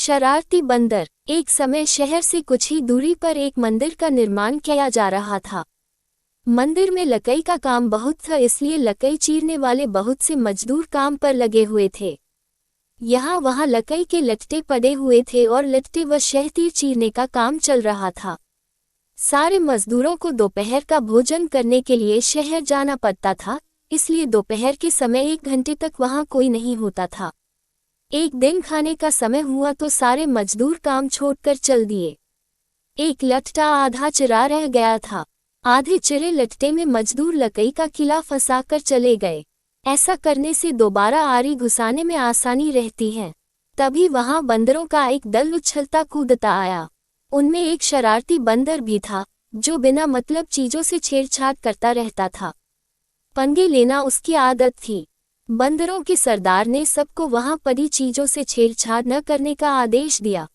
शरारती बंदर। एक समय शहर से कुछ ही दूरी पर एक मंदिर का निर्माण किया जा रहा था। मंदिर में लकड़ी का काम बहुत था, इसलिए लकड़ी चीरने वाले बहुत से मजदूर काम पर लगे हुए थे। यहाँ वहाँ लकड़ी के लट्टे पड़े हुए थे और लट्टे व शहतीर चीरने का काम चल रहा था। सारे मजदूरों को दोपहर का भोजन करने के लिए शहर जाना पड़ता था, इसलिए दोपहर के समय 1 घंटे तक वहाँ कोई नहीं होता था। एक दिन खाने का समय हुआ तो सारे मजदूर काम छोड़कर चल दिए। एक लट्टा आधा चिरा रह गया था। आधे चिरे लट्टे में मजदूर लकड़ी का किला फंसाकर चले गए। ऐसा करने से दोबारा आरी घुसाने में आसानी रहती है। तभी वहां बंदरों का एक दल उछलता कूदता आया। उनमें एक शरारती बंदर भी था, जो बिना मतलब चीजों से छेड़छाड़ करता रहता था। पंगे लेना उसकी आदत थी। बंदरों के सरदार ने सबको वहां पड़ी चीजों से छेड़छाड़ न करने का आदेश दिया।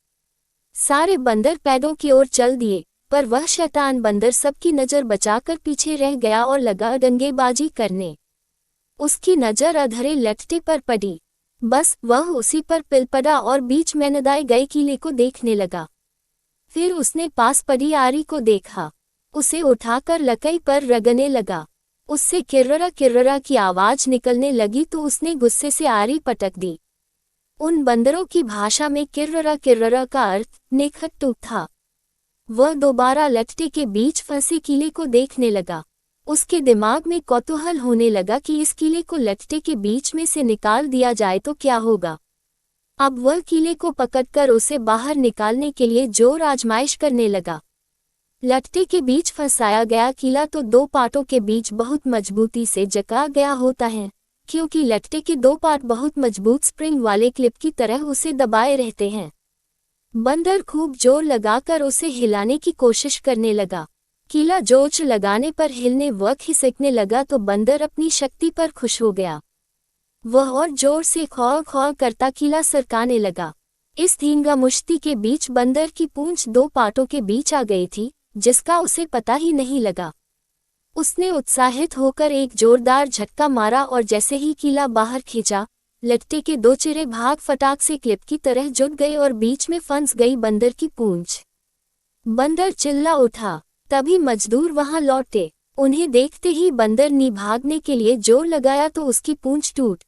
सारे बंदर पैदों की ओर चल दिए, पर वह शैतान बंदर सबकी नजर बचाकर पीछे रह गया और लगा दंगेबाजी करने। उसकी नजर अधरे लट्टे पर पड़ी। बस वह उसी पर पिल पड़ा और बीच में नदाए गए किले को देखने लगा। फिर उसने पास पड़ी आरी को देखा। उसे उठाकर लकड़ी पर रगड़ने लगा। उससे किर्ररा किर्ररा की आवाज निकलने लगी तो उसने गुस्से से आरी पटक दी। उन बंदरों की भाषा में किर्ररा किर्ररा का अर्थ निखट्टू था। वह दोबारा लट्टे के बीच फंसे किले को देखने लगा। उसके दिमाग में कौतूहल होने लगा कि इस किले को लट्टे के बीच में से निकाल दिया जाए तो क्या होगा। अब वह किले को पकड़कर उसे बाहर निकालने के लिए जोर आजमाइश करने लगा। लट्टे के बीच फंसाया गया किला तो 2 पार्टों के बीच बहुत मजबूती से जकड़ा गया होता है, क्योंकि लट्टे के 2 पार्ट बहुत मजबूत स्प्रिंग वाले क्लिप की तरह उसे दबाए रहते हैं। बंदर खूब जोर लगाकर उसे हिलाने की कोशिश करने लगा। किला जोर लगाने पर हिलने व खिसकने लगा तो बंदर अपनी शक्ति पर खुश हो गया। वह और जोर से खौं खौं करता किला सरकाने लगा। इस धींगा मुश्ती के बीच बंदर की पूंछ 2 पार्टों के बीच आ गई थी, जिसका उसे पता ही नहीं लगा। उसने उत्साहित होकर एक जोरदार झटका मारा और जैसे ही किला बाहर खींचा, लट्टे के 2 चिरे भाग फटाक से क्लिप की तरह जुट गए और बीच में फंस गई बंदर की पूंछ। बंदर चिल्ला उठा। तभी मजदूर वहां लौटे। उन्हें देखते ही बंदर ने भागने के लिए जोर लगाया तो उसकी पूंछ टूट